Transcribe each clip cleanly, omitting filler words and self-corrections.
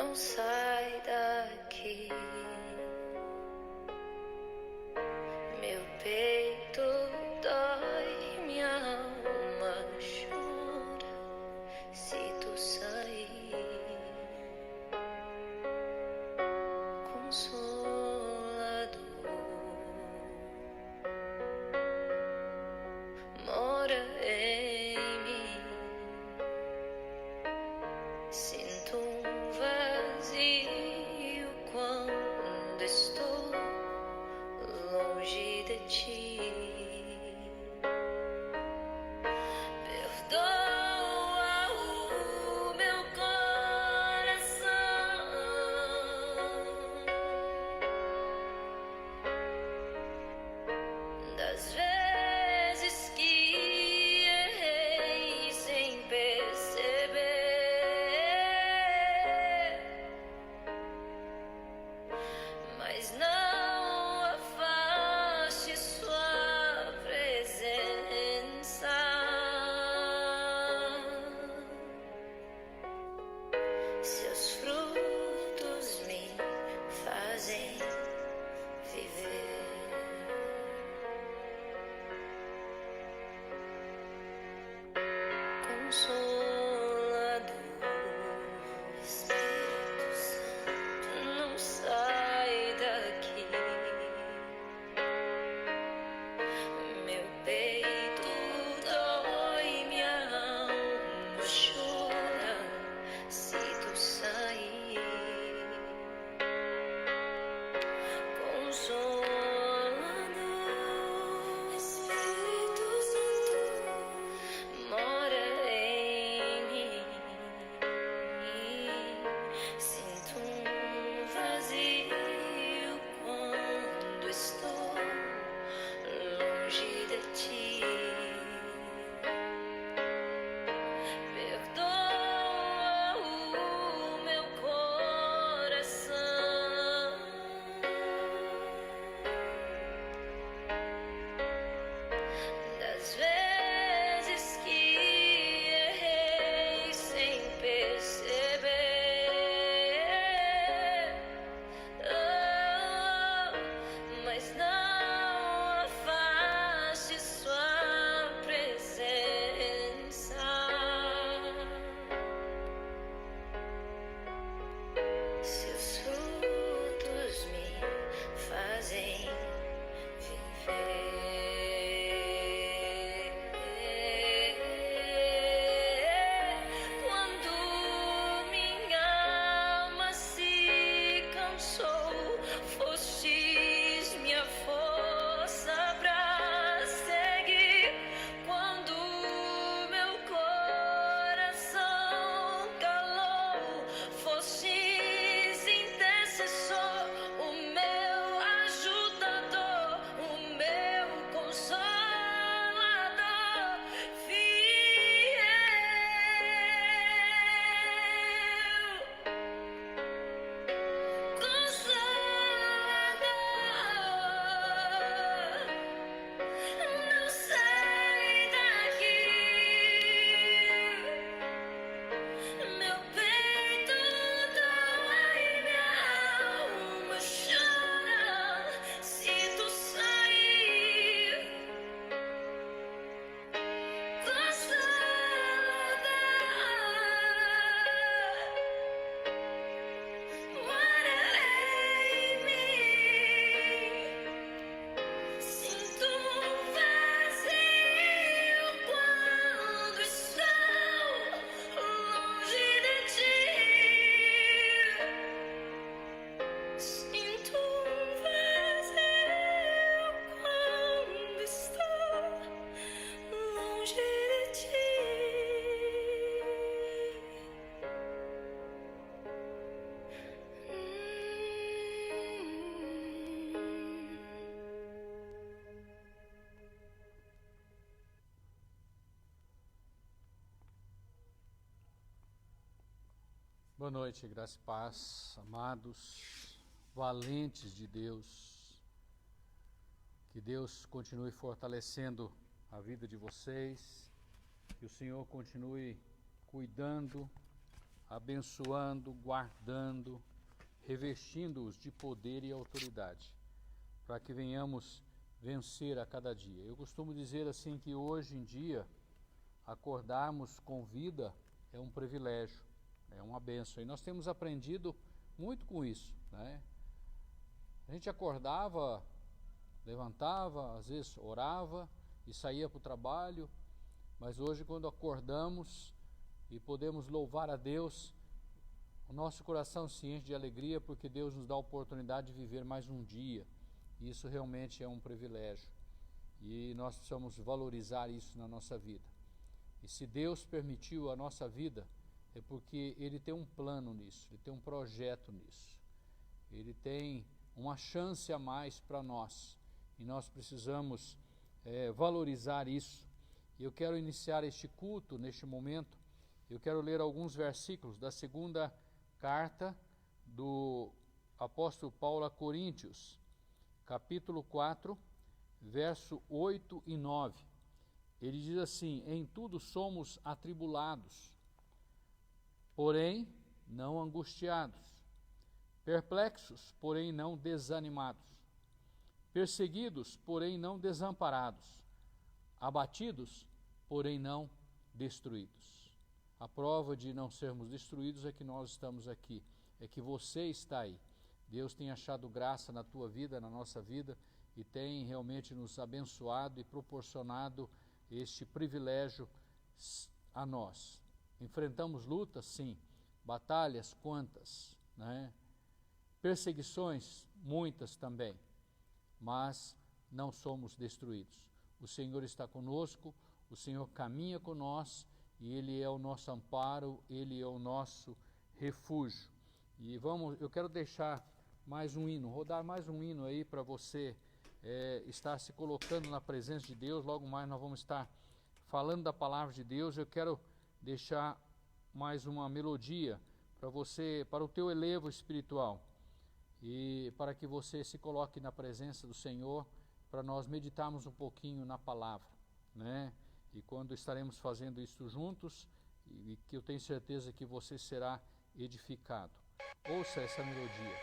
não sai daqui. Meu peito dói, minha alma chora se tu sair. Consolador, mora em mim. Sinto um vazio quando estou longe de ti. Perdoa o meu coração das vezes que errei sem perceber, mas não afaste sua presença. Seus frutos me fazem viver. Consolador, Espírito Santo, não sai daqui. Meu peito dói, minha alma chora se tu sair. Consolador, Espírito Santo, mora em mim. Sinto um vazio quando estou longe de ti. Perdoa o meu coração das vezes que errei sem perceber. Mas não afaste sua presença. Seus frutos me fazem viver. Quando minha alma se cansou, fostes minha força pra seguir. Quando meu coração calou, fostes intercessor, o meu ajudador, o meu consolador, fiel. Consolador, não sai daqui. Meu peito dói, minha alma chora se tu sair. Consolador, mora em mim. Sinto um vazio quando estou longe de ti. Sinto um vazio quando estou longe de ti. Boa noite, graça e paz, amados, valentes de Deus. Que Deus continue fortalecendo a vida de vocês, que o Senhor continue cuidando, abençoando, guardando, revestindo-os de poder e autoridade, para que venhamos vencer a cada dia. Eu costumo dizer assim que hoje em dia, acordarmos com vida é um privilégio, é uma bênção. E nós temos aprendido muito com isso, né? A gente acordava, levantava, às vezes orava e saía para o trabalho, mas hoje quando acordamos e podemos louvar a Deus, o nosso coração se enche de alegria porque Deus nos dá a oportunidade de viver mais um dia. E isso realmente é um privilégio. E nós precisamos valorizar isso na nossa vida. E se Deus permitiu a nossa vida, é porque Ele tem um plano nisso, Ele tem um projeto nisso. Ele tem uma chance a mais para nós. E nós precisamos valorizar isso. E eu quero iniciar este culto, neste momento, eu quero ler alguns versículos da segunda carta do apóstolo Paulo a Coríntios, capítulo 4, verso 8 e 9. Ele diz assim: em tudo somos atribulados, porém não angustiados, perplexos, porém não desanimados, perseguidos, porém não desamparados, abatidos, porém não destruídos. A prova de não sermos destruídos é que nós estamos aqui, é que você está aí. Deus tem achado graça na tua vida, na nossa vida, e tem realmente nos abençoado e proporcionado este privilégio a nós. Enfrentamos lutas, sim, batalhas, quantas, né? Perseguições, muitas também, mas não somos destruídos. O Senhor está conosco, o Senhor caminha com nós, e Ele é o nosso amparo, Ele é o nosso refúgio. E eu quero deixar mais um hino, rodar mais um hino aí para você estar se colocando na presença de Deus. Logo mais nós vamos estar falando da palavra de Deus. Eu quero deixar mais uma melodia para você, para o teu elevo espiritual, e para que você se coloque na presença do Senhor, para nós meditarmos um pouquinho na palavra, né? E quando estaremos fazendo isso juntos, e que eu tenho certeza que você será edificado. Ouça essa melodia.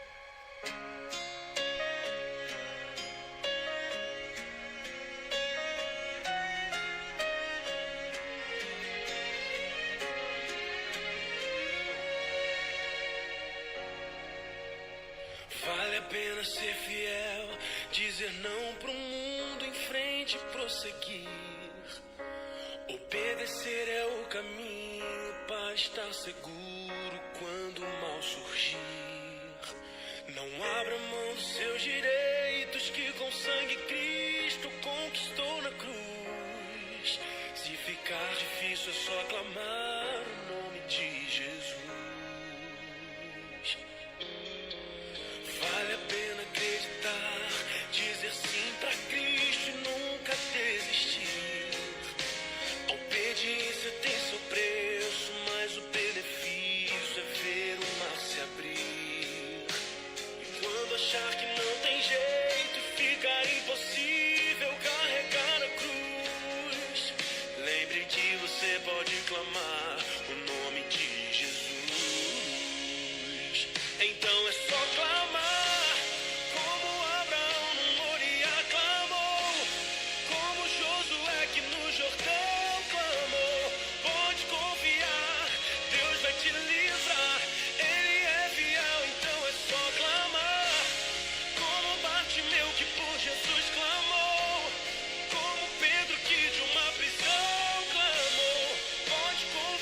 Vale a pena ser fiel, dizer não pro mundo, em frente prosseguir. Obedecer é o caminho para estar seguro quando o mal surgir. Não abra mão dos seus direitos que com sangue Cristo conquistou na cruz. Se ficar difícil é só clamar o nome de Jesus. Vale a pena acreditar, dizer sim pra Cristo e nunca desistir. A obediência tem seu preço, mas o benefício é ver o mar se abrir. E quando achar que não tem jeito e ficar impossível carregar a cruz, lembre que você pode clamar o nome de Jesus. Então é só clamar, como Abraão no Moriá clamou, como Josué que no Jordão clamou. Pode confiar, Deus vai te livrar, Ele é fiel, então é só clamar. Como Bartimeu que por Jesus clamou, como Pedro que de uma prisão clamou. Pode confiar.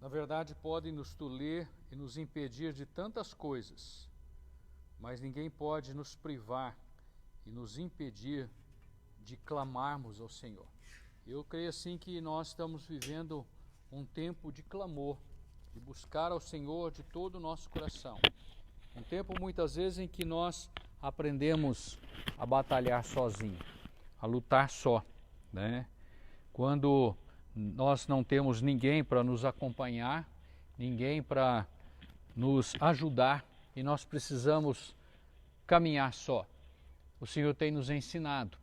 na verdade, podem nos tolir e nos impedir de tantas coisas, mas ninguém pode nos privar e nos impedir de clamarmos ao Senhor. Eu creio assim que nós estamos vivendo um tempo de clamor, de buscar ao Senhor de todo o nosso coração. Um tempo muitas vezes em que nós aprendemos a batalhar sozinho, a lutar só, né? Quando nós não temos ninguém para nos acompanhar, ninguém para nos ajudar e nós precisamos caminhar só. O Senhor tem nos ensinado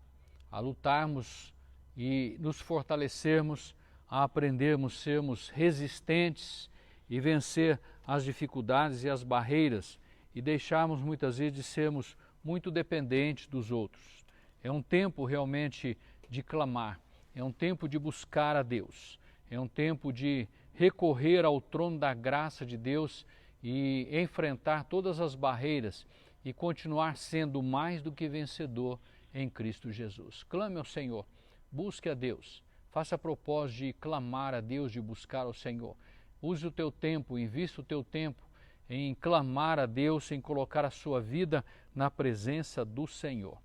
a lutarmos e nos fortalecermos, a aprendermos, sermos resistentes e vencer as dificuldades e as barreiras e deixarmos muitas vezes de sermos muito dependentes dos outros. É um tempo realmente de clamar, é um tempo de buscar a Deus, é um tempo de recorrer ao trono da graça de Deus e enfrentar todas as barreiras e continuar sendo mais do que vencedor em Cristo Jesus. Clame ao Senhor, busque a Deus, faça propósito de clamar a Deus, de buscar ao Senhor. Use o teu tempo, invista o teu tempo em clamar a Deus, em colocar a sua vida na presença do Senhor.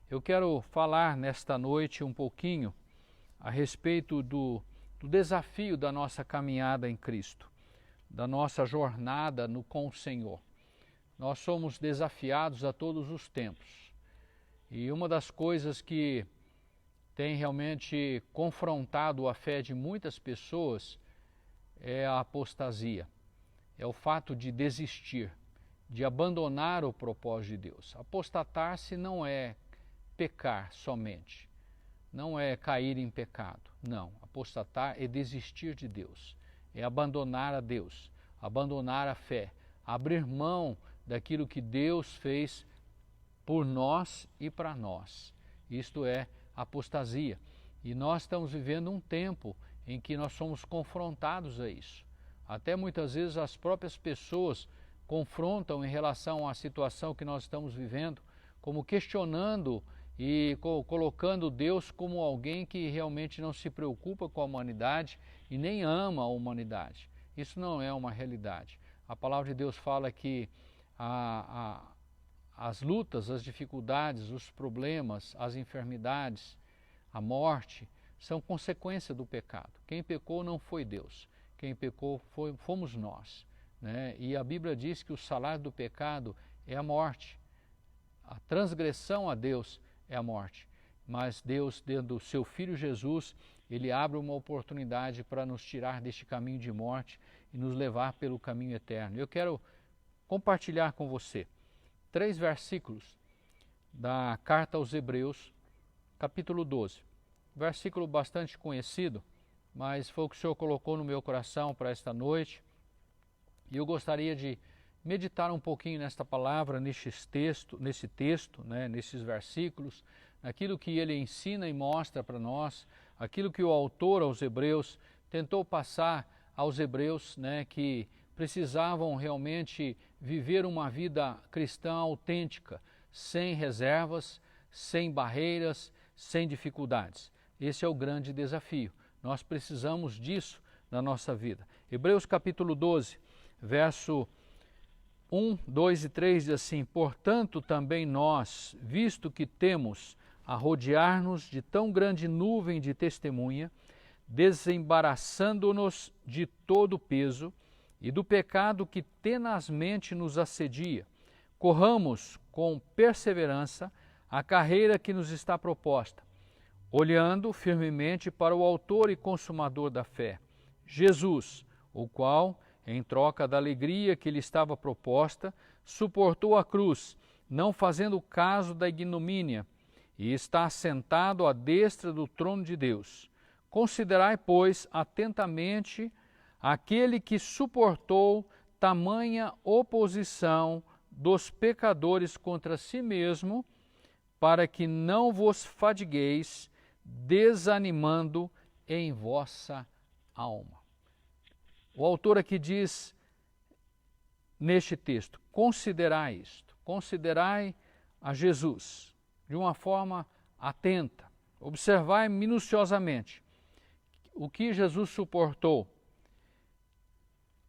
Eu quero falar nesta noite um pouquinho a respeito do desafio da nossa caminhada em Cristo, da nossa jornada com o Senhor. Nós somos desafiados a todos os tempos. E uma das coisas que tem realmente confrontado a fé de muitas pessoas é a apostasia. É o fato de desistir, de abandonar o propósito de Deus. Apostatar-se não é pecar somente, não é cair em pecado. Não, apostatar é desistir de Deus, é abandonar a Deus, abandonar a fé, abrir mão daquilo que Deus fez por nós e para nós. Isto é apostasia. E nós estamos vivendo um tempo em que nós somos confrontados a isso. Até muitas vezes as próprias pessoas confrontam em relação à situação que nós estamos vivendo, como questionando e colocando Deus como alguém que realmente não se preocupa com a humanidade e nem ama a humanidade. Isso não é uma realidade. A palavra de Deus fala que as lutas, as dificuldades, os problemas, as enfermidades, a morte, são consequência do pecado. Quem pecou não foi Deus, quem pecou fomos nós, né? E a Bíblia diz que o salário do pecado é a morte. A transgressão a Deus é a morte. Mas Deus, dentro do seu Filho Jesus, Ele abre uma oportunidade para nos tirar deste caminho de morte e nos levar pelo caminho eterno. Eu quero compartilhar com você 3 versículos da carta aos Hebreus, capítulo 12. Versículo bastante conhecido, mas foi o que o Senhor colocou no meu coração para esta noite. E eu gostaria de meditar um pouquinho nesta palavra, nesse texto, né, nesses versículos, naquilo que ele ensina e mostra para nós, aquilo que o autor aos Hebreus tentou passar aos Hebreus, né, que precisavam realmente viver uma vida cristã autêntica, sem reservas, sem barreiras, sem dificuldades. Esse é o grande desafio. Nós precisamos disso na nossa vida. Hebreus capítulo 12, verso 1, 2 e 3 diz assim: portanto também nós, visto que temos a rodear-nos de tão grande nuvem de testemunha, desembaraçando-nos de todo o peso e do pecado que tenazmente nos assedia, corramos com perseverança a carreira que nos está proposta, olhando firmemente para o autor e consumador da fé, Jesus, o qual, em troca da alegria que lhe estava proposta, suportou a cruz, não fazendo caso da ignomínia, e está assentado à destra do trono de Deus. Considerai, pois, atentamente aquele que suportou tamanha oposição dos pecadores contra si mesmo, para que não vos fadigueis, desanimando em vossa alma. O autor aqui diz, neste texto, considerai isto, considerai a Jesus de uma forma atenta, observai minuciosamente o que Jesus suportou,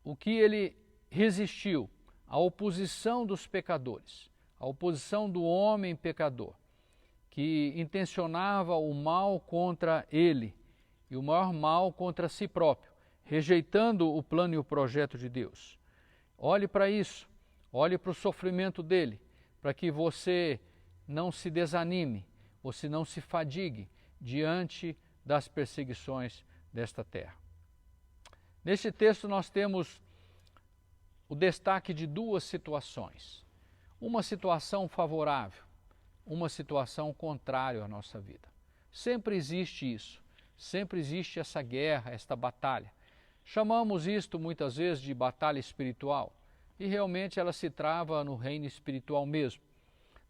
o que ele resistiu? A oposição dos pecadores, a oposição do homem pecador, que intencionava o mal contra ele e o maior mal contra si próprio, rejeitando o plano e o projeto de Deus. Olhe para isso, olhe para o sofrimento dele, para que você não se desanime, você não se fadigue diante das perseguições desta terra. Neste texto nós temos o destaque de duas situações. Uma situação favorável, uma situação contrária à nossa vida. Sempre existe isso, sempre existe essa guerra, esta batalha. Chamamos isto muitas vezes de batalha espiritual e realmente ela se trava no reino espiritual mesmo.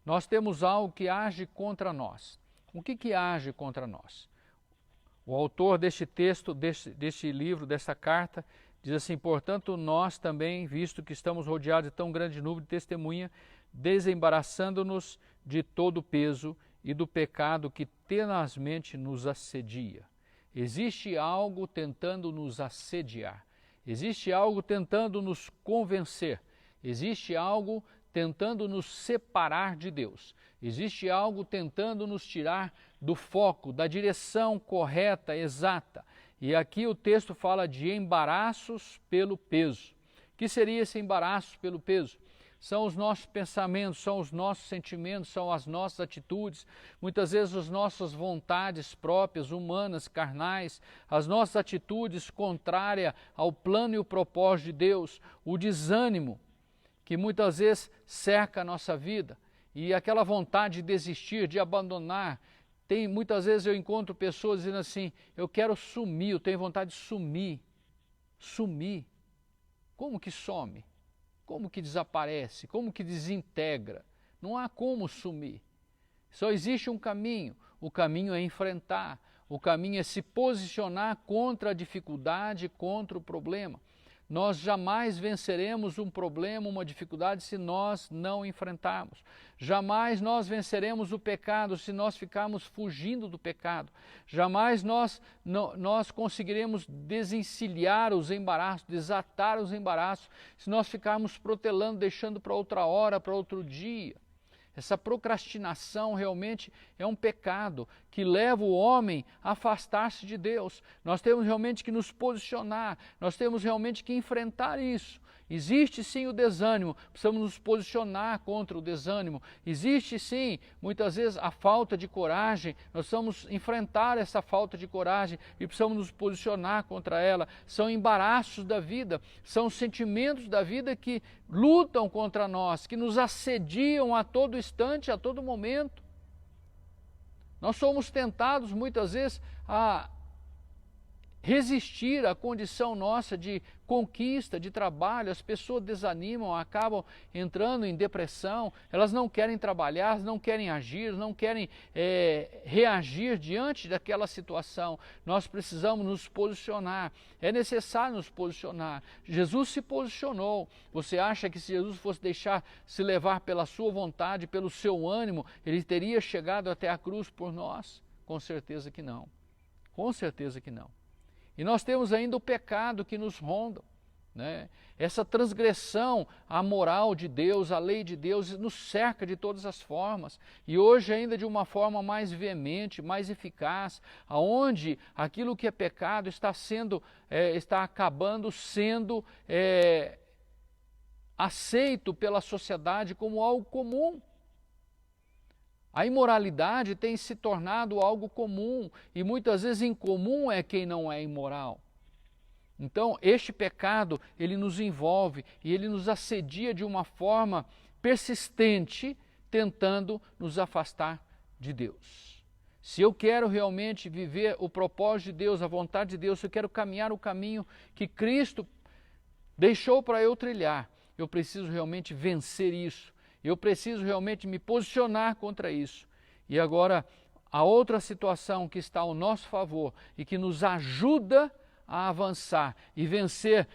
Nós temos algo que age contra nós. O que age contra nós? O autor deste texto, deste livro, desta carta, diz assim: portanto, nós também, visto que estamos rodeados de tão grande nuvem de testemunha, desembaraçando-nos de todo o peso e do pecado que tenazmente nos assedia. Existe algo tentando nos assediar, existe algo tentando nos convencer, existe algo tentando nos separar de Deus, existe algo tentando nos tirar do foco, da direção correta, exata. E aqui o texto fala de embaraços pelo peso. O que seria esse embaraço pelo peso? São os nossos pensamentos, são os nossos sentimentos, são as nossas atitudes, muitas vezes as nossas vontades próprias, humanas, carnais, as nossas atitudes contrárias ao plano e o propósito de Deus, o desânimo que muitas vezes cerca a nossa vida e aquela vontade de desistir, de abandonar. Muitas vezes eu encontro pessoas dizendo assim: eu quero sumir, eu tenho vontade de sumir. Sumir. Como que some? Como que desaparece? Como que desintegra? Não há como sumir. Só existe um caminho. O caminho é enfrentar. O caminho é se posicionar contra a dificuldade, contra o problema. Nós jamais venceremos um problema, uma dificuldade, se nós não enfrentarmos. Jamais nós venceremos o pecado se nós ficarmos fugindo do pecado. Jamais nós conseguiremos desencilhar os embaraços, desatar os embaraços, se nós ficarmos protelando, deixando para outra hora, para outro dia. Essa procrastinação realmente é um pecado que leva o homem a afastar-se de Deus. Nós temos realmente que nos posicionar, nós temos realmente que enfrentar isso. Existe sim o desânimo, precisamos nos posicionar contra o desânimo. Existe sim, muitas vezes, a falta de coragem, nós precisamos enfrentar essa falta de coragem e precisamos nos posicionar contra ela. São embaraços da vida, são sentimentos da vida que lutam contra nós, que nos assediam a todo instante, a todo momento. Nós somos tentados muitas vezes a resistir à condição nossa de conquista, de trabalho. As pessoas desanimam, acabam entrando em depressão, elas não querem trabalhar, não querem agir, não querem reagir diante daquela situação. Nós precisamos nos posicionar, é necessário nos posicionar. Jesus se posicionou. Você acha que se Jesus fosse deixar se levar pela sua vontade, pelo seu ânimo, ele teria chegado até a cruz por nós? Com certeza que não, com certeza que não. E nós temos ainda o pecado que nos ronda, né? Essa transgressão à moral de Deus, à lei de Deus, nos cerca de todas as formas. E hoje ainda de uma forma mais veemente, mais eficaz, aonde aquilo que é pecado está acabando sendo aceito pela sociedade como algo comum. A imoralidade tem se tornado algo comum e muitas vezes incomum é quem não é imoral. Então, este pecado, ele nos envolve e ele nos assedia de uma forma persistente, tentando nos afastar de Deus. Se eu quero realmente viver o propósito de Deus, a vontade de Deus, se eu quero caminhar o caminho que Cristo deixou para eu trilhar, eu preciso realmente vencer isso. Eu preciso realmente me posicionar contra isso. E agora, a outra situação que está ao nosso favor e que nos ajuda a avançar e vencer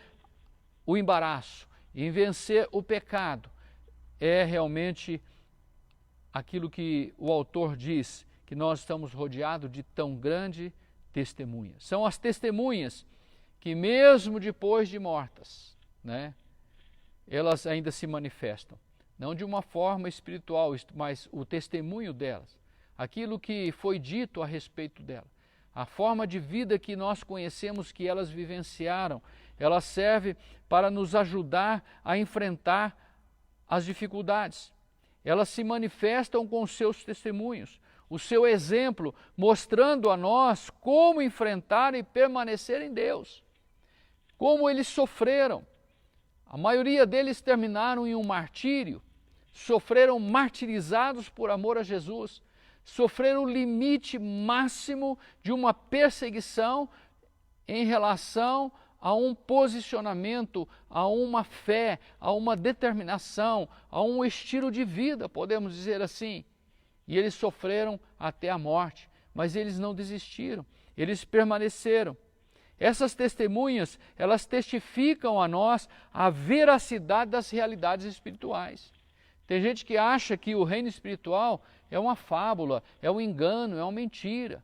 o embaraço e vencer o pecado é realmente aquilo que o autor diz, que nós estamos rodeados de tão grande testemunha. São as testemunhas que mesmo depois de mortas, né, elas ainda se manifestam. Não de uma forma espiritual, mas o testemunho delas, aquilo que foi dito a respeito dela, a forma de vida que nós conhecemos que elas vivenciaram, ela serve para nos ajudar a enfrentar as dificuldades. Elas se manifestam com os seus testemunhos, o seu exemplo, mostrando a nós como enfrentar e permanecer em Deus, como eles sofreram. A maioria deles terminaram em um martírio, sofreram martirizados por amor a Jesus, sofreram o limite máximo de uma perseguição em relação a um posicionamento, a uma fé, a uma determinação, a um estilo de vida, podemos dizer assim. E eles sofreram até a morte, mas eles não desistiram, eles permaneceram. Essas testemunhas, elas testificam a nós a veracidade das realidades espirituais. Tem gente que acha que o reino espiritual é uma fábula, é um engano, é uma mentira.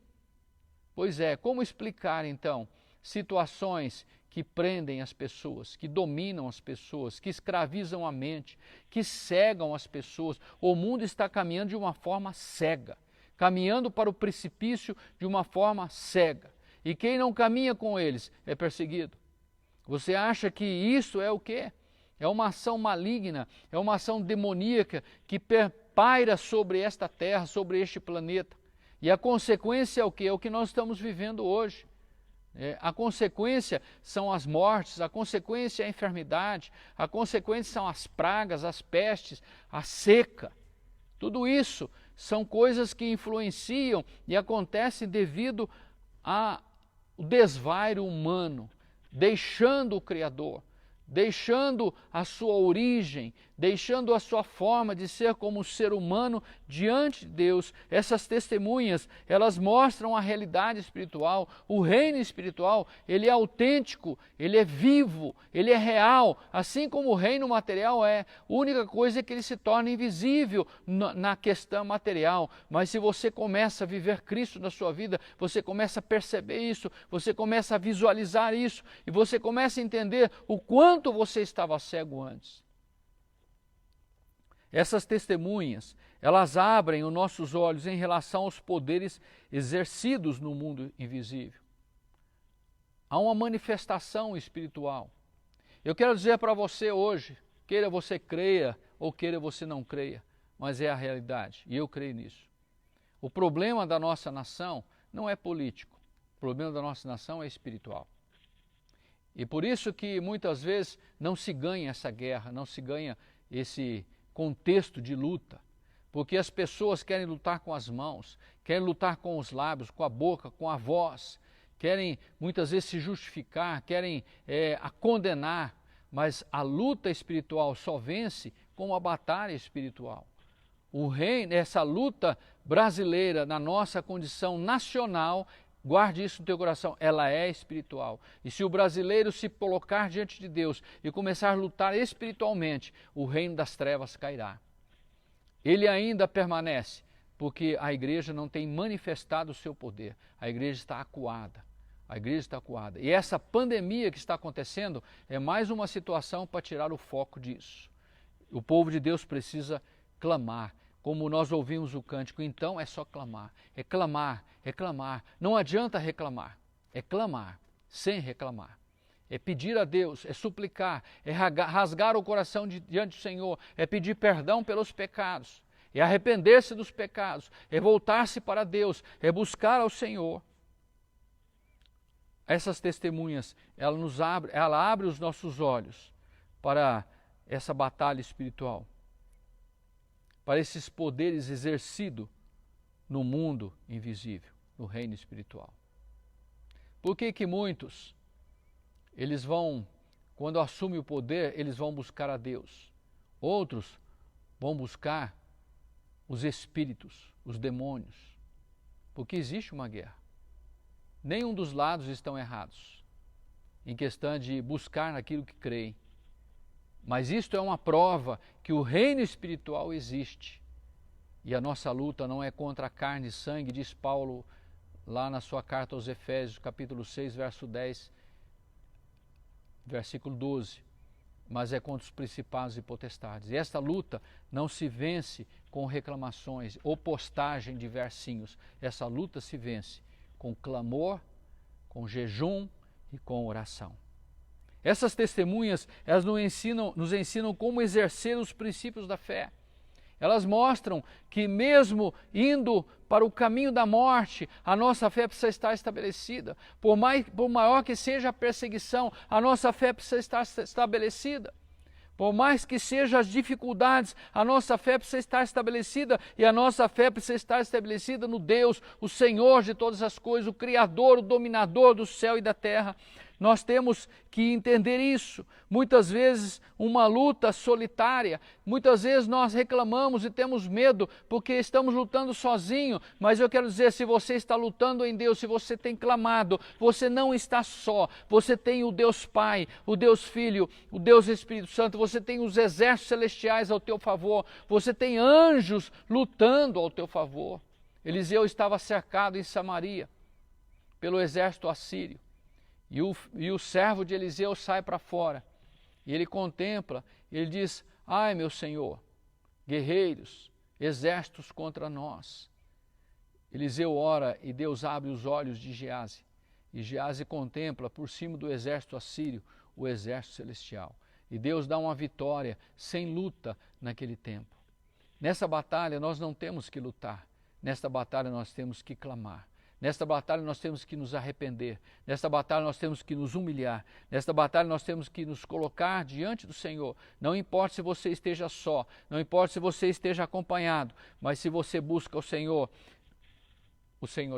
Pois é, como explicar então situações que prendem as pessoas, que dominam as pessoas, que escravizam a mente, que cegam as pessoas? O mundo está caminhando de uma forma cega, caminhando para o precipício de uma forma cega. E quem não caminha com eles é perseguido. Você acha que isso é o quê? É uma ação maligna, é uma ação demoníaca que paira sobre esta terra, sobre este planeta. E a consequência é o quê? É o que nós estamos vivendo hoje. A consequência são as mortes, a consequência é a enfermidade, a consequência são as pragas, as pestes, a seca. Tudo isso são coisas que influenciam e acontecem devido ao desvairo humano, deixando o Criador, deixando a sua origem, deixando a sua forma de ser como ser humano diante de Deus. Essas testemunhas, elas mostram a realidade espiritual. O reino espiritual, ele é autêntico, ele é vivo, ele é real, assim como o reino material é. A única coisa é que ele se torna invisível na questão material. Mas se você começa a viver Cristo na sua vida, você começa a perceber isso, você começa a visualizar isso, e você começa a entender o quanto você estava cego antes. Essas testemunhas, elas abrem os nossos olhos em relação aos poderes exercidos no mundo invisível. Há uma manifestação espiritual. Eu quero dizer para você hoje, queira você creia ou queira você não creia, mas é a realidade, e eu creio nisso. O problema da nossa nação não é político, o problema da nossa nação é espiritual. E por isso que muitas vezes não se ganha essa guerra, não se ganha esse contexto de luta, porque as pessoas querem lutar com as mãos, querem lutar com os lábios, com a boca, com a voz, querem muitas vezes se justificar, querem condenar, mas a luta espiritual só vence com a batalha espiritual. O reino, essa luta brasileira na nossa condição nacional, guarde isso no teu coração, ela é espiritual. E se o brasileiro se colocar diante de Deus e começar a lutar espiritualmente, o reino das trevas cairá. Ele ainda permanece, porque a igreja não tem manifestado o seu poder. A igreja está acuada. A igreja está acuada. E essa pandemia que está acontecendo é mais uma situação para tirar o foco disso. O povo de Deus precisa clamar. Como nós ouvimos o cântico, então é só clamar. É clamar, é clamar. Não adianta reclamar. É clamar, sem reclamar. É pedir a Deus, é suplicar, é rasgar o coração diante do Senhor, é pedir perdão pelos pecados, é arrepender-se dos pecados, é voltar-se para Deus, é buscar ao Senhor. Essas testemunhas, ela abre os nossos olhos para essa batalha espiritual, para esses poderes exercidos no mundo invisível, no reino espiritual. Por que que muitos, eles vão, quando assumem o poder, eles vão buscar a Deus? Outros vão buscar os espíritos, os demônios, porque existe uma guerra. Nenhum dos lados estão errados, em questão de buscar naquilo que creem. Mas isto é uma prova que o reino espiritual existe. E a nossa luta não é contra a carne e sangue, diz Paulo lá na sua carta aos Efésios, capítulo 6, verso 10, versículo 12. mas é contra os principados e potestades. E esta luta não se vence com reclamações ou postagem de versinhos. Essa luta se vence com clamor, com jejum e com oração. Essas testemunhas, elas nos ensinam como exercer os princípios da fé. Elas mostram que mesmo indo para o caminho da morte, a nossa fé precisa estar estabelecida. Por maior que seja a perseguição, a nossa fé precisa estar estabelecida. Por mais que sejam as dificuldades, a nossa fé precisa estar estabelecida, e a nossa fé precisa estar estabelecida no Deus, o Senhor de todas as coisas, o Criador, o Dominador do céu e da terra. Nós temos que entender isso. Muitas vezes uma luta solitária, muitas vezes nós reclamamos e temos medo porque estamos lutando sozinho, mas eu quero dizer, se você está lutando em Deus, se você tem clamado, você não está só. Você tem o Deus Pai, o Deus Filho, o Deus Espírito Santo, você tem os exércitos celestiais ao teu favor, você tem anjos lutando ao teu favor. Eliseu estava cercado em Samaria pelo exército assírio. E o servo de Eliseu sai para fora, e ele contempla, ele diz, ai meu Senhor, guerreiros, exércitos contra nós. Eliseu ora e Deus abre os olhos de Geazi, e Geazi contempla por cima do exército assírio o exército celestial. E Deus dá uma vitória sem luta naquele tempo. Nessa batalha nós não temos que lutar, nesta batalha nós temos que clamar. Nesta batalha nós temos que nos arrepender, nesta batalha nós temos que nos humilhar, nesta batalha nós temos que nos colocar diante do Senhor. Não importa se você esteja só, não importa se você esteja acompanhado, mas se você busca o Senhor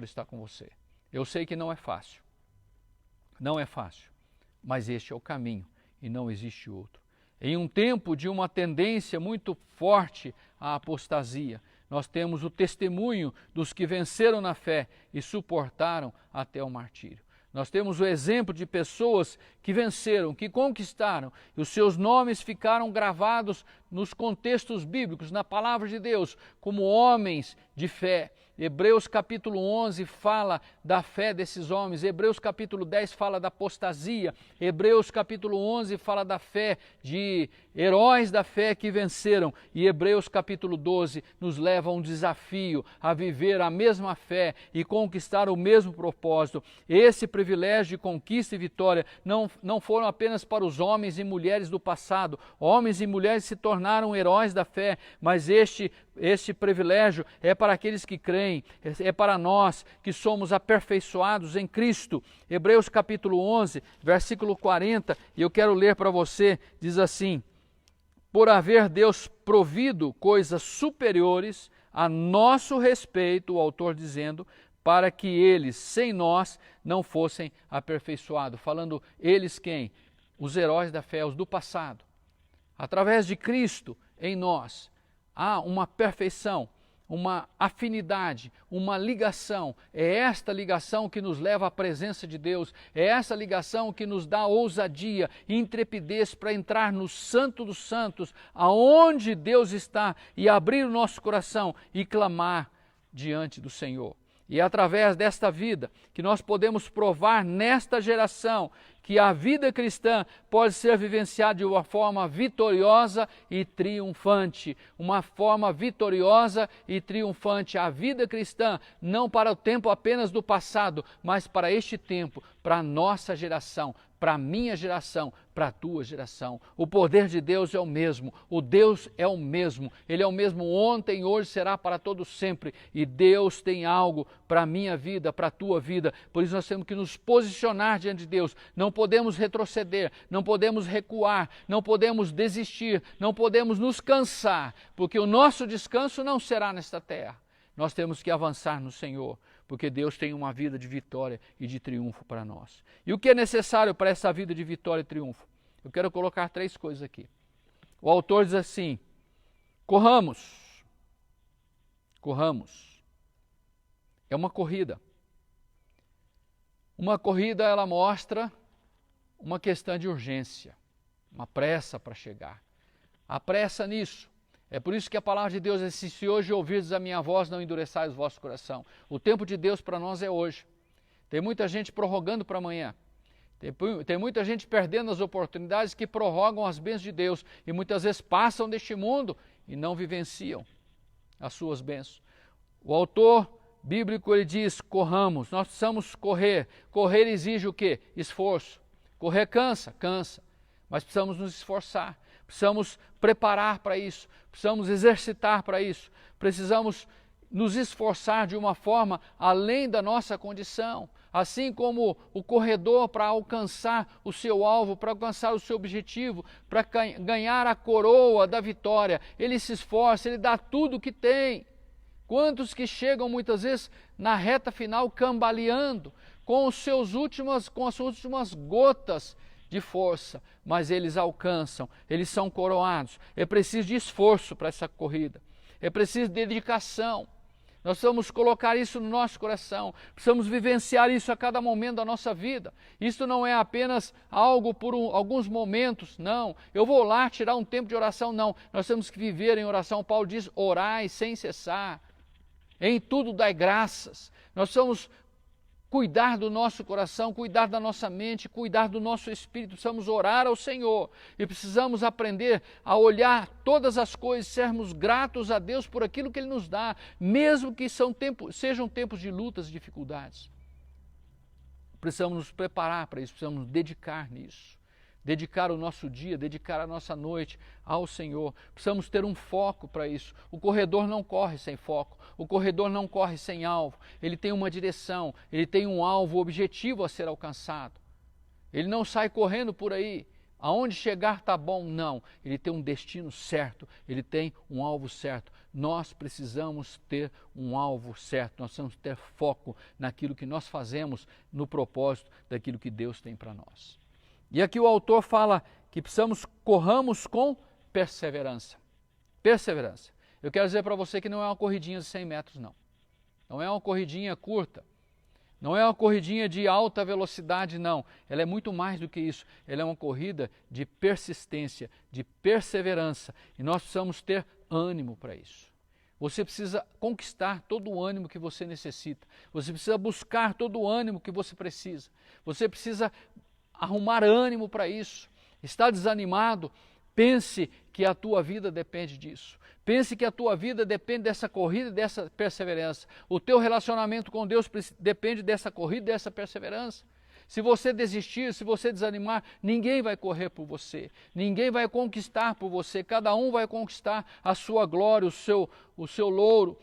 está com você. Eu sei que não é fácil, mas este é o caminho e não existe outro. Em um tempo de uma tendência muito forte à apostasia, nós temos o testemunho dos que venceram na fé e suportaram até o martírio. Nós temos o exemplo de pessoas que venceram, que conquistaram, e os seus nomes ficaram gravados nos contextos bíblicos, na palavra de Deus, como homens de fé. Hebreus capítulo 11 fala da fé desses homens, Hebreus capítulo 10 fala da apostasia, Hebreus capítulo 11 fala da fé de heróis da fé que venceram, e Hebreus capítulo 12 nos leva a um desafio a viver a mesma fé e conquistar o mesmo propósito. Esse privilégio de conquista e vitória não foram apenas para os homens e mulheres do passado. Homens e mulheres se tornaram heróis da fé, mas este privilégio é para aqueles que creem, é para nós que somos aperfeiçoados em Cristo. Hebreus capítulo 11, versículo 40, e eu quero ler para você, diz assim: por haver Deus provido coisas superiores a nosso respeito, o autor dizendo, para que eles, sem nós, não fossem aperfeiçoados. Falando eles quem? Os heróis da fé, os do passado. Através de Cristo em nós, há uma perfeição, uma afinidade, uma ligação. É esta ligação que nos leva à presença de Deus, é essa ligação que nos dá ousadia e intrepidez para entrar no Santo dos Santos, aonde Deus está, e abrir o nosso coração e clamar diante do Senhor. E é através desta vida que nós podemos provar nesta geração que a vida cristã pode ser vivenciada de uma forma vitoriosa e triunfante. Uma forma vitoriosa e triunfante. A vida cristã não para o tempo apenas do passado, mas para este tempo, para a nossa geração, para a minha geração, para a tua geração. O poder de Deus é o mesmo, o Deus é o mesmo, Ele é o mesmo ontem, hoje, será para todo sempre, e Deus tem algo para a minha vida, para a tua vida. Por isso nós temos que nos posicionar diante de Deus. Não podemos retroceder, não podemos recuar, não podemos desistir, não podemos nos cansar, porque o nosso descanso não será nesta terra. Nós temos que avançar no Senhor, porque Deus tem uma vida de vitória e de triunfo para nós. E o que é necessário para essa vida de vitória e triunfo? Eu quero colocar 3 coisas aqui. O autor diz assim: corramos. É uma corrida. Uma corrida, ela mostra uma questão de urgência, uma pressa para chegar. Há pressa nisso. É por isso que a palavra de Deus é assim: se hoje ouvirdes a minha voz, não endureçais o vosso coração. O tempo de Deus para nós é hoje. Tem muita gente prorrogando para amanhã. Tem muita gente perdendo as oportunidades que prorrogam as bênçãos de Deus e muitas vezes passam deste mundo e não vivenciam as suas bênçãos. O autor bíblico ele diz, corramos, nós precisamos correr. Correr exige o quê? Esforço. Correr cansa, mas precisamos nos esforçar, precisamos preparar para isso, precisamos exercitar para isso, precisamos nos esforçar de uma forma além da nossa condição. Assim como o corredor para alcançar o seu alvo, para alcançar o seu objetivo, para ganhar a coroa da vitória, ele se esforça, ele dá tudo o que tem. Quantos que chegam muitas vezes na reta final cambaleando, com as suas últimas gotas de força, mas eles alcançam, eles são coroados. É preciso de esforço para essa corrida, é preciso de dedicação. Nós precisamos colocar isso no nosso coração, precisamos vivenciar isso a cada momento da nossa vida. Isso não é apenas algo por alguns momentos, não. Eu vou lá tirar um tempo de oração, não. Nós temos que viver em oração. Paulo diz, orai sem cessar, em tudo dai graças. Nós precisamos cuidar do nosso coração, cuidar da nossa mente, cuidar do nosso espírito. Precisamos orar ao Senhor e precisamos aprender a olhar todas as coisas, sermos gratos a Deus por aquilo que Ele nos dá, mesmo que sejam tempos de lutas e dificuldades. Precisamos nos preparar para isso, precisamos nos dedicar nisso. Dedicar o nosso dia, dedicar a nossa noite ao Senhor. Precisamos ter um foco para isso. O corredor não corre sem foco, o corredor não corre sem alvo. Ele tem uma direção, ele tem um alvo, objetivo a ser alcançado. Ele não sai correndo por aí, aonde chegar está bom, não. Ele tem um destino certo, ele tem um alvo certo. Nós precisamos ter um alvo certo, nós precisamos ter foco naquilo que nós fazemos, no propósito daquilo que Deus tem para nós. E aqui o autor fala que corramos com perseverança. Perseverança. Eu quero dizer para você que não é uma corridinha de 100 metros, não. Não é uma corridinha curta. Não é uma corridinha de alta velocidade, não. Ela é muito mais do que isso. Ela é uma corrida de persistência, de perseverança. E nós precisamos ter ânimo para isso. Você precisa conquistar todo o ânimo que você necessita. Você precisa buscar todo o ânimo que você precisa. Você precisa arrumar ânimo para isso. Está desanimado? Pense que a tua vida depende disso. Pense que a tua vida depende dessa corrida e dessa perseverança. O teu relacionamento com Deus depende dessa corrida e dessa perseverança. Se você desistir, se você desanimar, ninguém vai correr por você. Ninguém vai conquistar por você. Cada um vai conquistar a sua glória, o seu louro.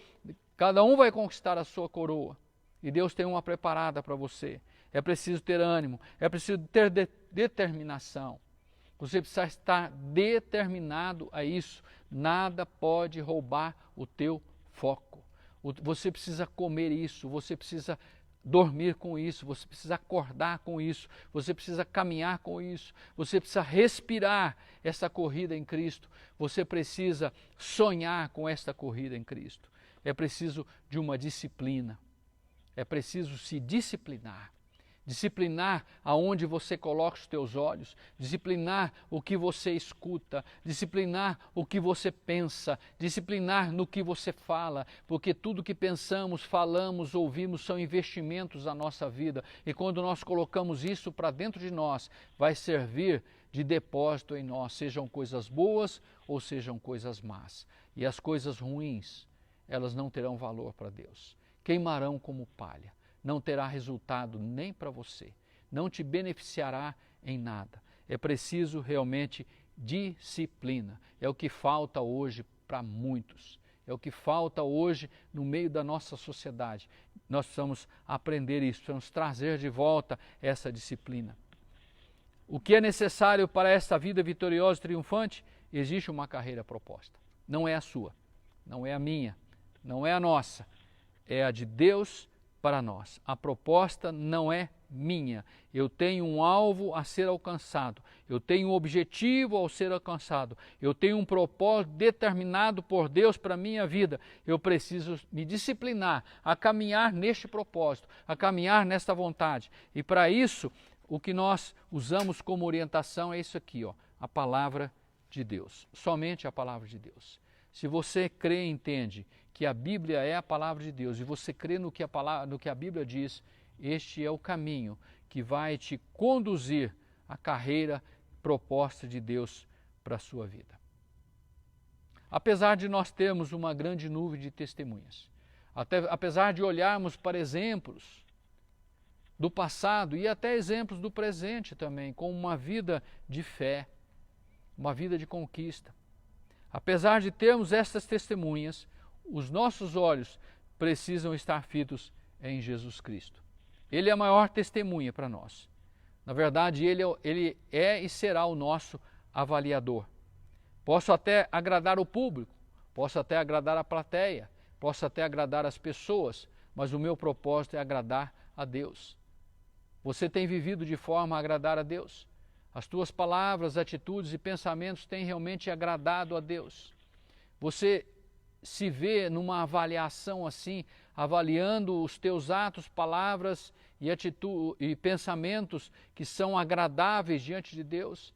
Cada um vai conquistar a sua coroa. E Deus tem uma preparada para você. É preciso ter ânimo, é preciso ter determinação. Você precisa estar determinado a isso. Nada pode roubar o teu foco. Você precisa comer isso, você precisa dormir com isso, você precisa acordar com isso, você precisa caminhar com isso, você precisa respirar essa corrida em Cristo, você precisa sonhar com esta corrida em Cristo. É preciso de uma disciplina, é preciso se disciplinar. Disciplinar aonde você coloca os teus olhos, disciplinar o que você escuta, disciplinar o que você pensa, disciplinar no que você fala, porque tudo que pensamos, falamos, ouvimos são investimentos da nossa vida e quando nós colocamos isso para dentro de nós, vai servir de depósito em nós, sejam coisas boas ou sejam coisas más. E as coisas ruins, elas não terão valor para Deus, queimarão como palha. Não terá resultado nem para você, não te beneficiará em nada. É preciso realmente disciplina. É o que falta hoje para muitos. É o que falta hoje no meio da nossa sociedade. Nós precisamos aprender isso, precisamos trazer de volta essa disciplina. O que é necessário para esta vida vitoriosa e triunfante? Existe uma carreira proposta. Não é a sua, não é a minha, não é a nossa, é a de Deus para nós. A proposta não é minha. Eu tenho um alvo a ser alcançado. Eu tenho um objetivo a ser alcançado. Eu tenho um propósito determinado por Deus para a minha vida. Eu preciso me disciplinar a caminhar neste propósito, a caminhar nesta vontade. E para isso, o que nós usamos como orientação é isso aqui, ó, a palavra de Deus. Somente a palavra de Deus. Se você crê e entende que a Bíblia é a palavra de Deus e você crê no que a Bíblia diz, este é o caminho que vai te conduzir à carreira proposta de Deus para a sua vida. Apesar de nós termos uma grande nuvem de testemunhas, apesar de olharmos para exemplos do passado e até exemplos do presente também, com uma vida de fé, uma vida de conquista, apesar de termos estas testemunhas, os nossos olhos precisam estar fitos em Jesus Cristo. Ele é a maior testemunha para nós. Na verdade, ele é e será o nosso avaliador. Posso até agradar o público, posso até agradar a plateia, posso até agradar as pessoas, mas o meu propósito é agradar a Deus. Você tem vivido de forma a agradar a Deus? As tuas palavras, atitudes e pensamentos têm realmente agradado a Deus? Você se vê numa avaliação assim, avaliando os teus atos, palavras e pensamentos que são agradáveis diante de Deus?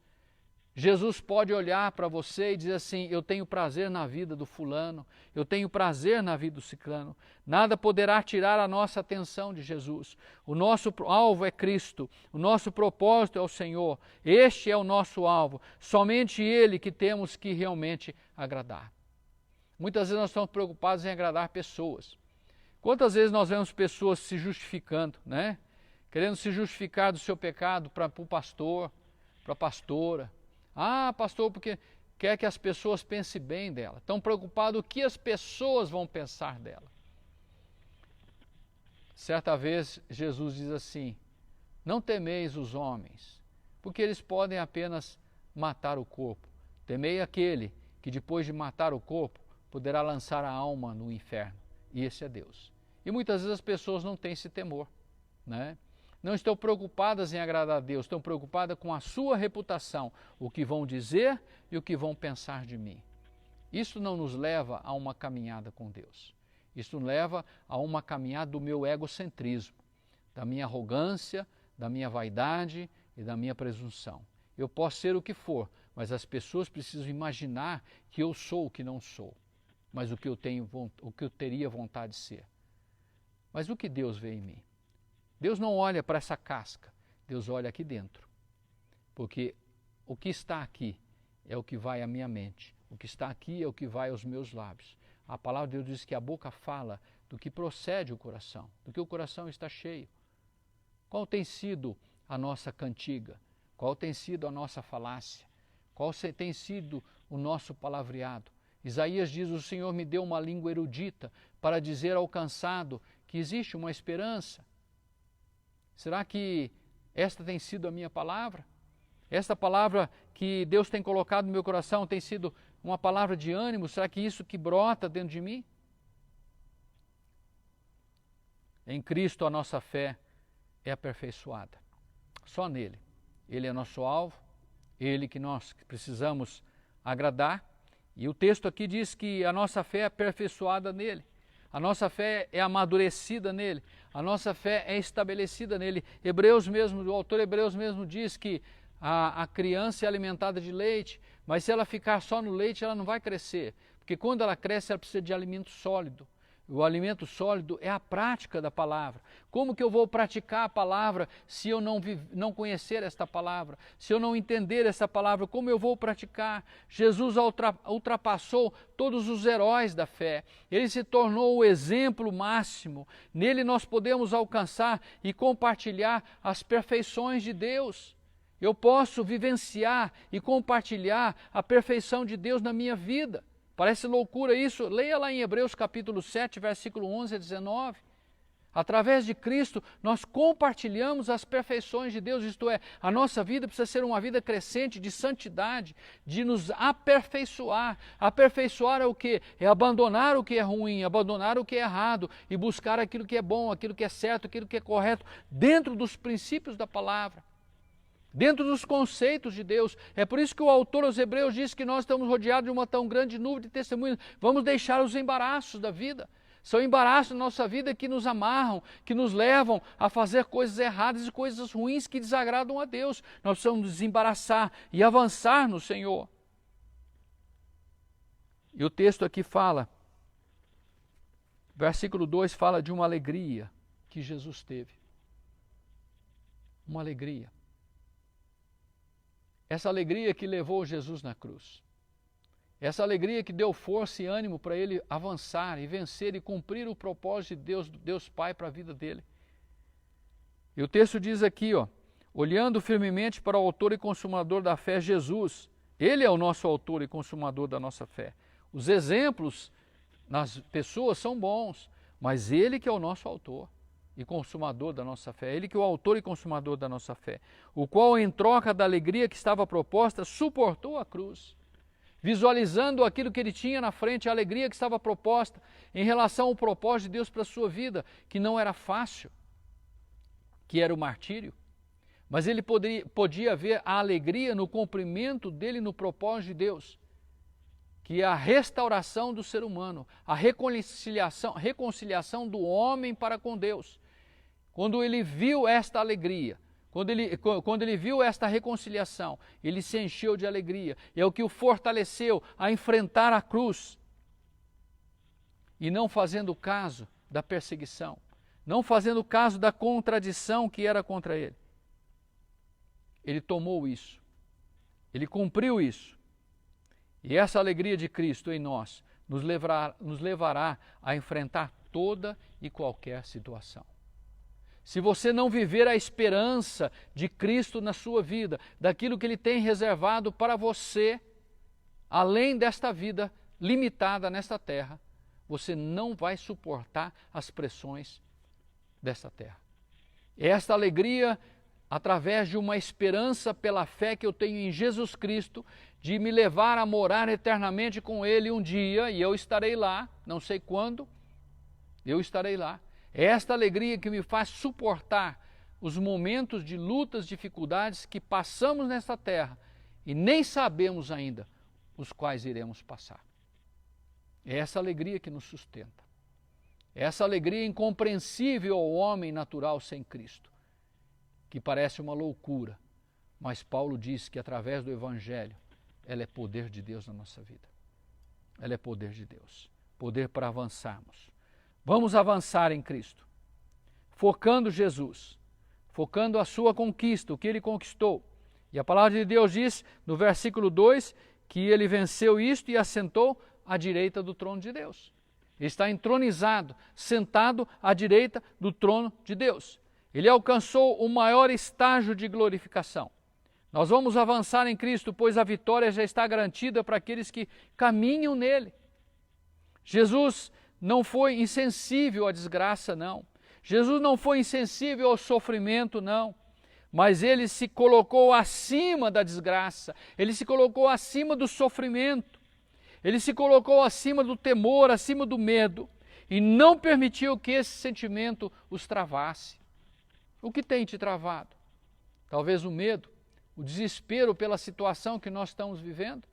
Jesus pode olhar para você e dizer assim: eu tenho prazer na vida do fulano, eu tenho prazer na vida do ciclano. Nada poderá tirar a nossa atenção de Jesus. O nosso alvo é Cristo, o nosso propósito é o Senhor. Este é o nosso alvo, somente Ele que temos que realmente agradar. Muitas vezes nós estamos preocupados em agradar pessoas. Quantas vezes nós vemos pessoas se justificando, né? Querendo se justificar do seu pecado para o pastor, para a pastora. Ah, pastor, porque quer que as pessoas pensem bem dela. Estão preocupados o que as pessoas vão pensar dela. Certa vez Jesus diz assim: não temeis os homens, porque eles podem apenas matar o corpo. Temei aquele que depois de matar o corpo poderá lançar a alma no inferno. E esse é Deus. E muitas vezes as pessoas não têm esse temor, né? Não estão preocupadas em agradar a Deus, estão preocupadas com a sua reputação, o que vão dizer e o que vão pensar de mim. Isso não nos leva a uma caminhada com Deus. Isso leva a uma caminhada do meu egocentrismo, da minha arrogância, da minha vaidade e da minha presunção. Eu posso ser o que for, mas as pessoas precisam imaginar que eu sou o que não sou, mas o que eu teria vontade de ser. Mas o que Deus vê em mim? Deus não olha para essa casca, Deus olha aqui dentro. Porque o que está aqui é o que vai à minha mente, o que está aqui é o que vai aos meus lábios. A palavra de Deus diz que a boca fala do que procede o coração, do que o coração está cheio. Qual tem sido a nossa cantiga? Qual tem sido a nossa falácia? Qual tem sido o nosso palavreado? Isaías diz: o Senhor me deu uma língua erudita para dizer ao cansado que existe uma esperança. Será que esta tem sido a minha palavra? Esta palavra que Deus tem colocado no meu coração tem sido uma palavra de ânimo? Será que isso que brota dentro de mim? Em Cristo a nossa fé é aperfeiçoada. Só nele. Ele é nosso alvo, ele que nós precisamos agradar. E o texto aqui diz que a nossa fé é aperfeiçoada nele. A nossa fé é amadurecida nele, a nossa fé é estabelecida nele. O autor Hebreus mesmo diz que a criança é alimentada de leite, mas se ela ficar só no leite, ela não vai crescer, porque quando ela cresce, ela precisa de alimento sólido. O alimento sólido é a prática da palavra. Como que eu vou praticar a palavra se eu não conhecer esta palavra? Se eu não entender essa palavra, como eu vou praticar? Jesus ultrapassou todos os heróis da fé. Ele se tornou o exemplo máximo. Nele nós podemos alcançar e compartilhar as perfeições de Deus. Eu posso vivenciar e compartilhar a perfeição de Deus na minha vida. Parece loucura isso? Leia lá em Hebreus capítulo 7, versículo 11 a 19. Através de Cristo, nós compartilhamos as perfeições de Deus, isto é, a nossa vida precisa ser uma vida crescente de santidade, de nos aperfeiçoar. Aperfeiçoar é o quê? É abandonar o que é ruim, abandonar o que é errado e buscar aquilo que é bom, aquilo que é certo, aquilo que é correto, dentro dos princípios da palavra. Dentro dos conceitos de Deus. É por isso que o autor aos Hebreus diz que nós estamos rodeados de uma tão grande nuvem de testemunhas. Vamos deixar os embaraços da vida. São embaraços na nossa vida que nos amarram, que nos levam a fazer coisas erradas e coisas ruins que desagradam a Deus. Nós precisamos nos desembaraçar e avançar no Senhor. E o texto aqui fala, versículo 2 fala de uma alegria que Jesus teve. uma alegria. Essa alegria que levou Jesus na cruz. Essa alegria que deu força e ânimo para ele avançar e vencer e cumprir o propósito de Deus Pai para a vida dele. E o texto diz aqui, olhando firmemente para o autor e consumador da fé, Jesus. Ele é o nosso autor e consumador da nossa fé. Os exemplos nas pessoas são bons, mas ele que é o nosso autor e consumador da nossa fé. Ele que é o autor e consumador da nossa fé. O qual, em troca da alegria que estava proposta, suportou a cruz. Visualizando aquilo que ele tinha na frente, a alegria que estava proposta em relação ao propósito de Deus para a sua vida, que não era fácil, que era o martírio. Mas ele podia ver a alegria no cumprimento dele no propósito de Deus, que é a restauração do ser humano, a reconciliação do homem para com Deus. Quando ele viu esta alegria, quando ele viu esta reconciliação, ele se encheu de alegria. E é o que o fortaleceu a enfrentar a cruz. E não fazendo caso da perseguição, não fazendo caso da contradição que era contra ele. Ele tomou isso, ele cumpriu isso. E essa alegria de Cristo em nós nos levará a enfrentar toda e qualquer situação. Se você não viver a esperança de Cristo na sua vida, daquilo que Ele tem reservado para você, além desta vida limitada nesta terra, você não vai suportar as pressões desta terra. Esta alegria, através de uma esperança pela fé que eu tenho em Jesus Cristo, de me levar a morar eternamente com Ele um dia, e eu estarei lá, não sei quando, eu estarei lá. É esta alegria que me faz suportar os momentos de lutas, dificuldades que passamos nesta terra e nem sabemos ainda os quais iremos passar. É essa alegria que nos sustenta. É essa alegria incompreensível ao homem natural sem Cristo, que parece uma loucura, mas Paulo diz que através do Evangelho ela é poder de Deus na nossa vida. Ela é poder de Deus, poder para avançarmos. Vamos avançar em Cristo, focando Jesus, focando a sua conquista, o que ele conquistou. E a palavra de Deus diz, no versículo 2, que ele venceu isto e assentou à direita do trono de Deus. Ele está entronizado, sentado à direita do trono de Deus. Ele alcançou o maior estágio de glorificação. Nós vamos avançar em Cristo, pois a vitória já está garantida para aqueles que caminham nele. Jesus não foi insensível à desgraça, não. Jesus não foi insensível ao sofrimento, não. Mas ele se colocou acima da desgraça, ele se colocou acima do sofrimento, ele se colocou acima do temor, acima do medo, e não permitiu que esse sentimento os travasse. O que tem te travado? Talvez o medo, o desespero pela situação que nós estamos vivendo.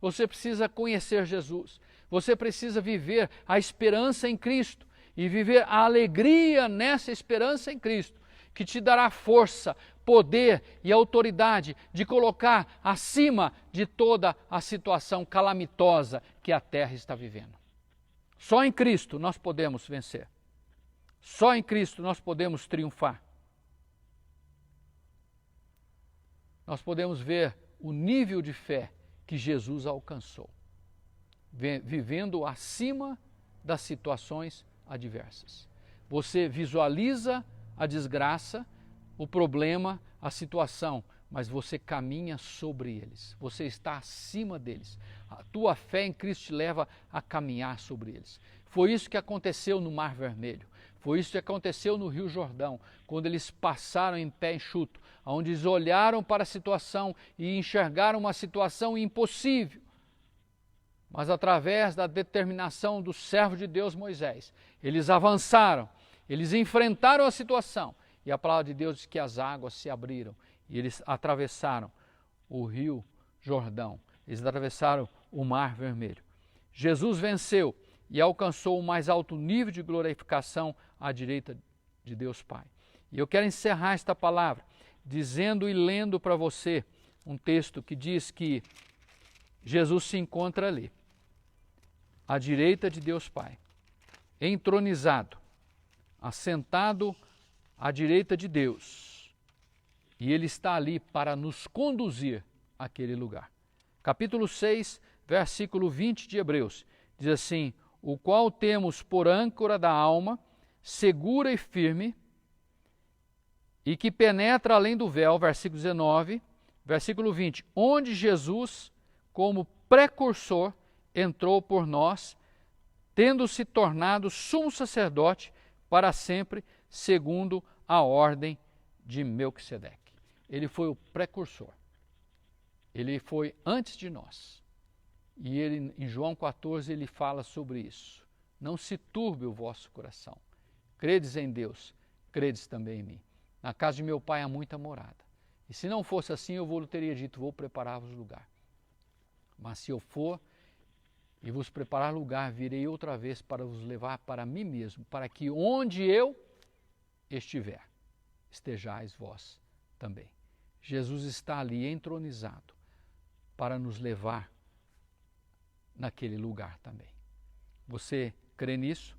Você precisa conhecer Jesus, você precisa viver a esperança em Cristo e viver a alegria nessa esperança em Cristo, que te dará força, poder e autoridade de colocar acima de toda a situação calamitosa que a terra está vivendo. Só em Cristo nós podemos vencer. Só em Cristo nós podemos triunfar. Nós podemos ver o nível de fé que Jesus alcançou, vivendo acima das situações adversas. Você visualiza a desgraça, o problema, a situação, mas você caminha sobre eles, você está acima deles. A tua fé em Cristo te leva a caminhar sobre eles. Foi isso que aconteceu no Mar Vermelho, foi isso que aconteceu no Rio Jordão, quando eles passaram em pé enxuto, onde eles olharam para a situação e enxergaram uma situação impossível. Mas através da determinação do servo de Deus Moisés, eles avançaram, eles enfrentaram a situação, e a palavra de Deus diz que as águas se abriram, e eles atravessaram o Rio Jordão, eles atravessaram o Mar Vermelho. Jesus venceu e alcançou o mais alto nível de glorificação à direita de Deus Pai. E eu quero encerrar esta palavra dizendo e lendo para você um texto que diz que Jesus se encontra ali, à direita de Deus Pai, entronizado, assentado à direita de Deus, E Ele está ali para nos conduzir àquele lugar. Capítulo 6, versículo 20 de Hebreus, diz assim: o qual temos por âncora da alma, segura e firme, e que penetra além do véu, versículo 19, versículo 20, onde Jesus, como precursor, entrou por nós, tendo se tornado sumo sacerdote para sempre, segundo a ordem de Melquisedeque. Ele foi o precursor. Ele foi antes de nós. E ele, em João 14, ele fala sobre isso. Não se turbe o vosso coração. Credes em Deus, credes também em mim. Na casa de meu pai há muita morada. E se não fosse assim, eu vos teria dito, vou preparar-vos lugar. Mas se eu for e vos preparar lugar, virei outra vez para vos levar para mim mesmo, para que onde eu estiver, estejais vós também. Jesus está ali entronizado para nos levar naquele lugar também. Você crê nisso?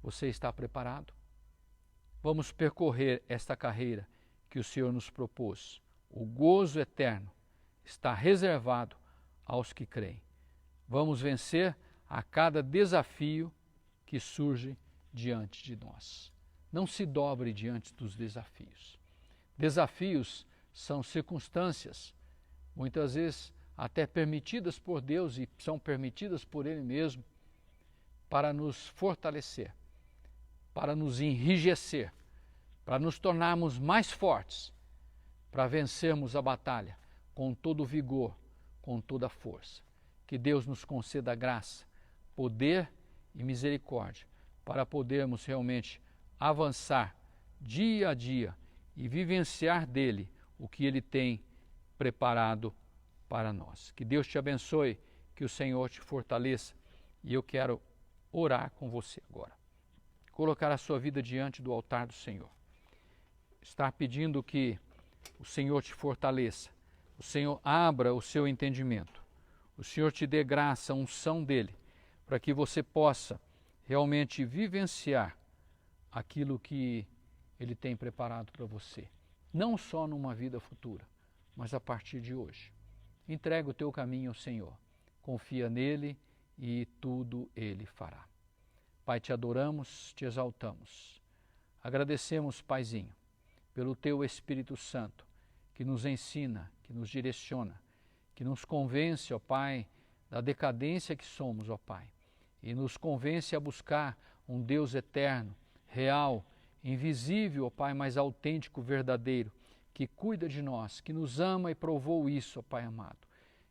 Você está preparado? Vamos percorrer esta carreira que o Senhor nos propôs. O gozo eterno está reservado aos que creem. Vamos vencer a cada desafio que surge diante de nós. Não se dobre diante dos desafios. Desafios são circunstâncias, muitas vezes até permitidas por Deus e são permitidas por Ele mesmo, para nos fortalecer, para nos enrijecer, para nos tornarmos mais fortes, para vencermos a batalha com todo o vigor, com toda a força. Que Deus nos conceda graça, poder e misericórdia, para podermos realmente avançar dia a dia e vivenciar dele o que ele tem preparado para nós. Que Deus te abençoe, que o Senhor te fortaleça. E eu quero orar com você agora. Colocar a sua vida diante do altar do Senhor. Estar pedindo que o Senhor te fortaleça, o Senhor abra o seu entendimento, o Senhor te dê graça, a unção dele, para que você possa realmente vivenciar aquilo que ele tem preparado para você. Não só numa vida futura, mas a partir de hoje. Entrega o teu caminho ao Senhor, confia nele e tudo ele fará. Pai, te adoramos, te exaltamos. Agradecemos, Paizinho, pelo teu Espírito Santo, que nos ensina, que nos direciona, que nos convence, ó Pai, da decadência que somos, ó Pai, e nos convence a buscar um Deus eterno, real, invisível, ó Pai, mas autêntico, verdadeiro, que cuida de nós, que nos ama e provou isso, ó Pai amado,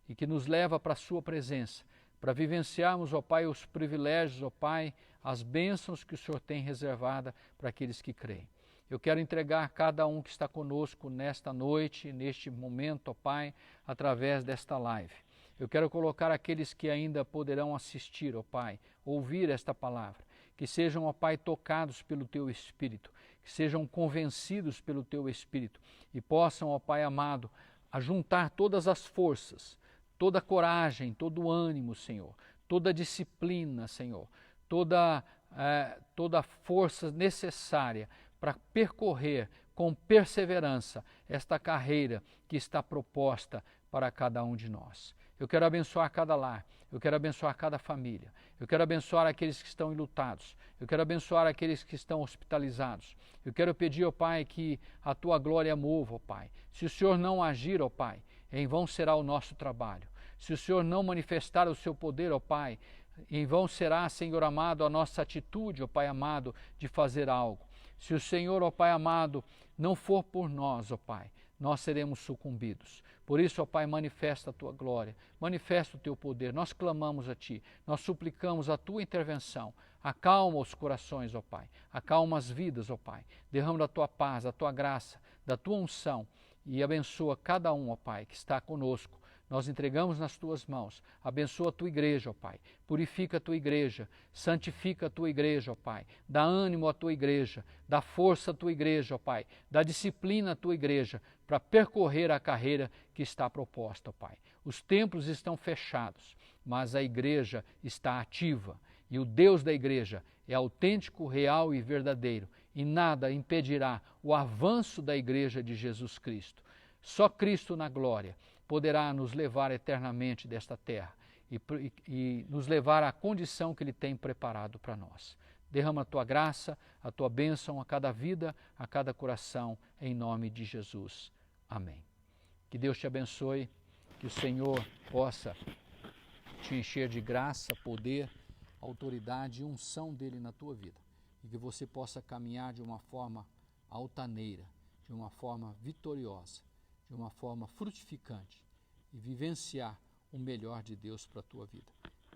e que nos leva para a sua presença, para vivenciarmos, ó Pai, os privilégios, ó Pai, as bênçãos que o Senhor tem reservada para aqueles que creem. Eu quero entregar cada um que está conosco nesta noite, neste momento, ó Pai, através desta live. Eu quero colocar aqueles que ainda poderão assistir, ó Pai, ouvir esta palavra, que sejam, ó Pai, tocados pelo Teu Espírito, que sejam convencidos pelo Teu Espírito e possam, ó Pai amado, ajuntar todas as forças, toda a coragem, todo o ânimo, Senhor, toda a disciplina, Senhor, toda a força necessária para percorrer com perseverança esta carreira que está proposta para cada um de nós. Eu quero abençoar cada lar, eu quero abençoar cada família, eu quero abençoar aqueles que estão enlutados, eu quero abençoar aqueles que estão hospitalizados. Eu quero pedir, ó Pai, que a Tua glória mova, ó Pai. Se o Senhor não agir, ó Pai, em vão será o nosso trabalho. Se o Senhor não manifestar o Seu poder, ó Pai, em vão será, Senhor amado, a nossa atitude, ó Pai amado, de fazer algo. Se o Senhor, ó Pai amado, não for por nós, ó Pai, nós seremos sucumbidos. Por isso, ó Pai, manifesta a Tua glória, manifesta o Teu poder. Nós clamamos a Ti, nós suplicamos a Tua intervenção. Acalma os corações, ó Pai, acalma as vidas, ó Pai. Derrama da Tua paz, da Tua graça, da Tua unção e abençoa cada um, ó Pai, que está conosco. Nós entregamos nas Tuas mãos. Abençoa a Tua igreja, ó Pai. Purifica a Tua igreja. Santifica a Tua igreja, ó Pai. Dá ânimo à Tua igreja. Dá força à Tua igreja, ó Pai. Dá disciplina à Tua igreja para percorrer a carreira que está proposta, ó Pai. Os templos estão fechados, mas a igreja está ativa. E o Deus da igreja é autêntico, real e verdadeiro. e nada impedirá o avanço da Igreja de Jesus Cristo. Só Cristo na glória poderá nos levar eternamente desta terra e nos levar à condição que Ele tem preparado para nós. Derrama a Tua graça, a Tua bênção a cada vida, a cada coração, em nome de Jesus. Amém. Que Deus te abençoe, que o Senhor possa te encher de graça, poder, autoridade e unção dEle na tua vida. E que você possa caminhar de uma forma altaneira, de uma forma vitoriosa, de uma forma frutificante e vivenciar o melhor de Deus para a tua vida.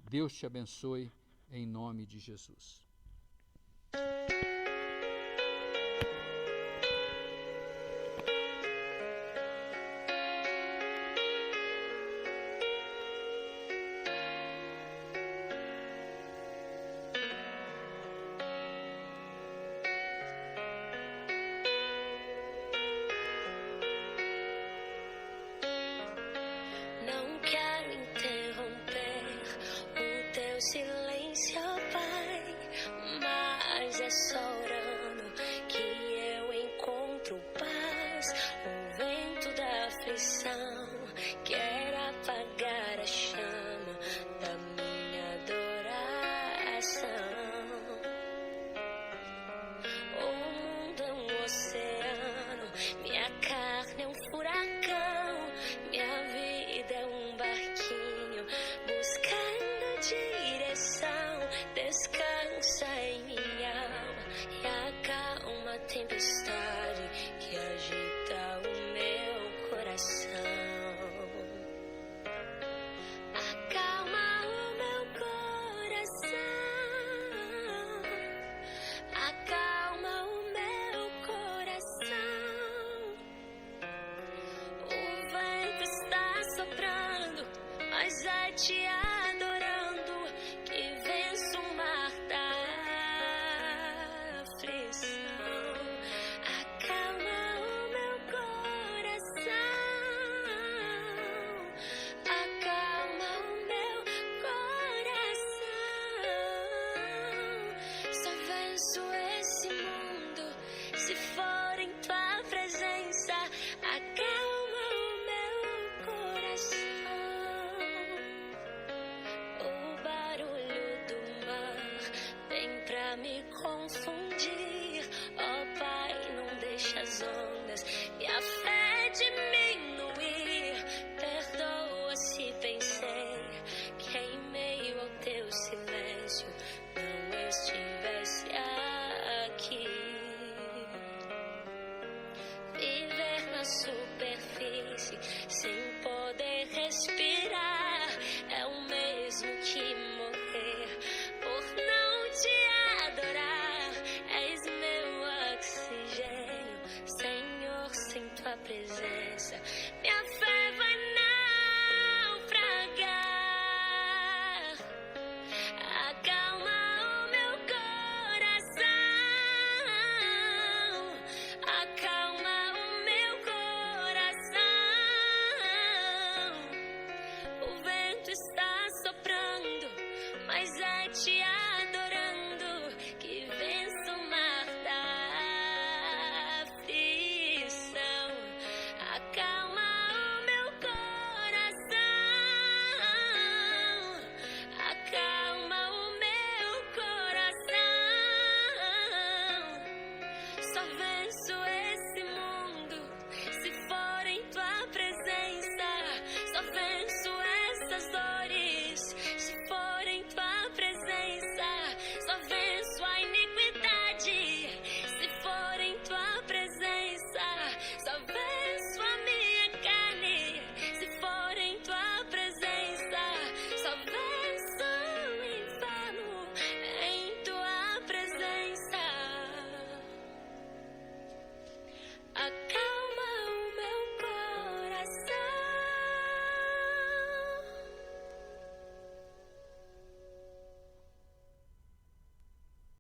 Deus te abençoe em nome de Jesus. Não quero interromper o teu silêncio, Pai, mas é só orando que eu encontro paz. O vento da aflição quer apagar a chama da minha adoração. O mundo é um oceano, minha carne é um furacão, minha vida é um barquinho buscando direção. Descansa em minha alma e acalma a tempestade que agita o meu coração. Acalma o meu coração, acalma o meu coração. O vento está soprando, mas é te adorando que venço o mar da aflição. Acalma o meu coração, acalma o meu coração. Só venço esse mundo se for em tua presença. Acalma o meu coração. O barulho do mar vem pra me confundir. Ó Pai, não deixa as ondas e a fé diminuir. Perdoa se pensei que em meio ao teu silêncio não estivesse aqui. Viver na superfície sem poder respirar é o mesmo que morrer por não te adorar. És meu oxigênio, Senhor, sem tua presença minha fé vai